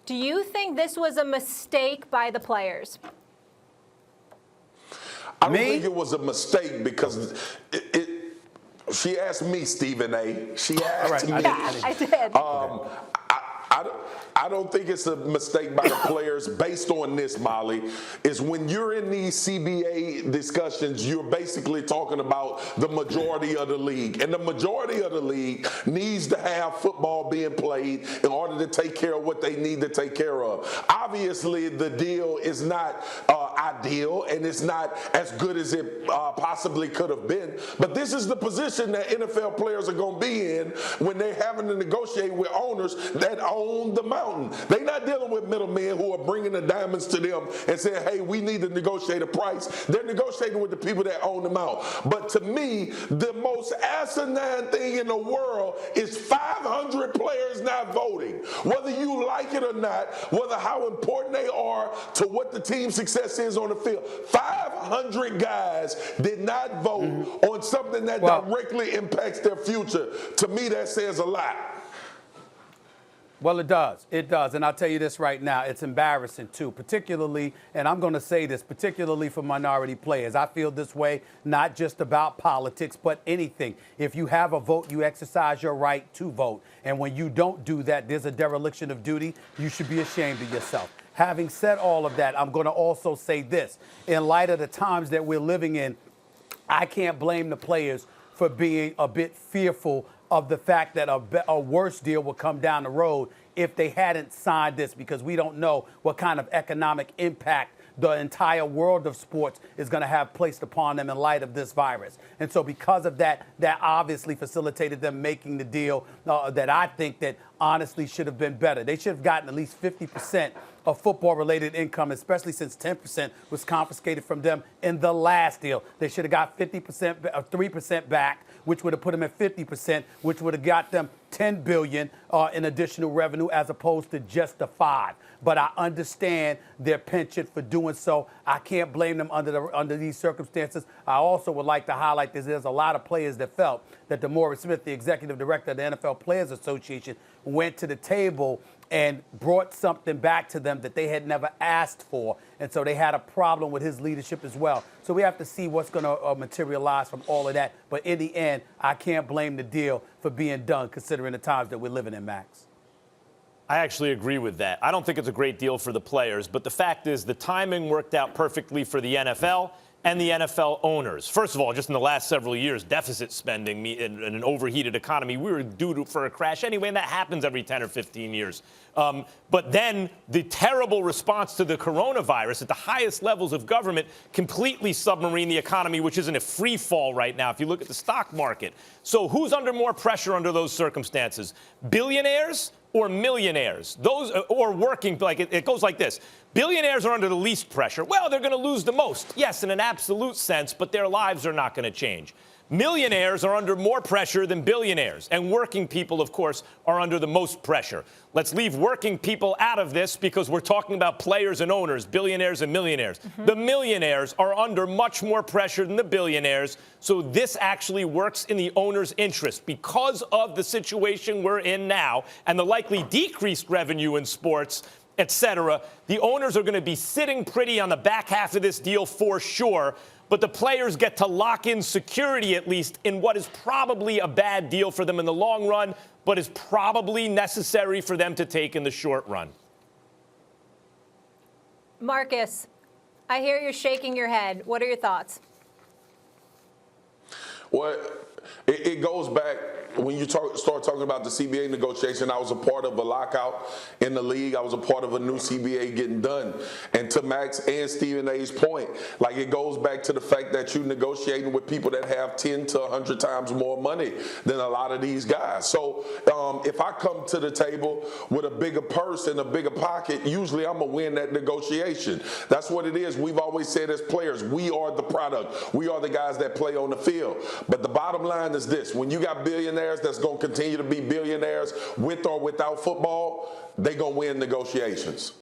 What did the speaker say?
Do you think this was a mistake by the players? I don't think it was a mistake because she asked me, Stephen A. She asked me. I did. I don't think it's a mistake by the players based on this, Molly, is when you're in these CBA discussions, you're basically talking about the majority of the league. And the majority of the league needs to have football being played in order to take care of what they need to take care of. Obviously, the deal is not ideal and it's not as good as it possibly could have been. But this is the position that NFL players are going to be in when they're having to negotiate with owners that own the mountain. They're not dealing with middlemen who are bringing the diamonds to them and saying, hey, we need to negotiate a price. They're negotiating with the people that own them out. But to me, the most asinine thing in the world is 500 players not voting. Whether you like it or not, whether how important they are to what the team's success is on the field, 500 guys did not vote on something that directly impacts their future. To me, that says a lot. Well, it does. It does. And I'll tell you this right now. It's embarrassing, too, particularly, and I'm going to say this, particularly for minority players. I feel this way not just about politics, but anything. If you have a vote, you exercise your right to vote. And when you don't do that, there's a dereliction of duty. You should be ashamed of yourself. Having said all of that, I'm going to also say this. In light of the times that we're living in, I can't blame the players for being a bit fearful of the fact that a worse deal will come down the road if they hadn't signed this, because we don't know what kind of economic impact the entire world of sports is going to have placed upon them in light of this virus. And so because of that, that obviously facilitated them making the deal that I think that honestly should have been better. They should have gotten at least 50% of football-related income, especially since 10% was confiscated from them in the last deal. They should have got 50% or 3% back, which would have put them at 50%, which would have got them $10 billion in additional revenue as opposed to just the 5. But I understand their penchant for doing so. I can't blame them under these circumstances. I also would like to highlight this. There's a lot of players that felt that DeMaurice Smith, the executive director of the NFL Players Association, went to the table and brought something back to them that they had never asked for. And so they had a problem with his leadership as well. So we have to see what's going to materialize from all of that. But in the end, I can't blame the deal for being done, considering the times that we're living in, Max. I actually agree with that. I don't think it's a great deal for the players, but the fact is the timing worked out perfectly for the NFL and the NFL owners. First of all, just in the last several years, deficit spending in an overheated economy, we were due for a crash anyway, and that happens every 10 or 15 years. But then the terrible response to the coronavirus at the highest levels of government completely submarined the economy, which is in a free fall right now if you look at the stock market. So who's under more pressure under those circumstances? Billionaires or millionaires? Those or working, like it goes like this. Billionaires are under the least pressure. Well, they're going to lose the most. Yes, in an absolute sense, but their lives are not going to change. Millionaires are under more pressure than billionaires, and working people, of course, are under the most pressure. Let's leave working people out of this because we're talking about players and owners, billionaires and millionaires. The millionaires are under much more pressure than the billionaires, so this actually works in the owner's interest because of the situation we're in now and the likely decreased revenue in sports, etc. The owners are going to be sitting pretty on the back half of this deal for sure. But the players get to lock in security, at least, in what is probably a bad deal for them in the long run, but is probably necessary for them to take in the short run. Marcus, I hear you're shaking your head. What are your thoughts? Well, it goes back when you start talking about the CBA negotiation. I was a part of a lockout in the league. I was a part of a new CBA getting done. And to Max and Stephen A's point, like it goes back to the fact that you're negotiating with people that have 10 to 100 times more money than a lot of these guys. So if I come to the table with a bigger purse and a bigger pocket, usually I'm going to win that negotiation. That's what it is. We've always said as players, we are the product. We are the guys that play on the field. But the bottom line is this. When you got billionaires that's going to continue to be billionaires with or without football, they're going to win negotiations.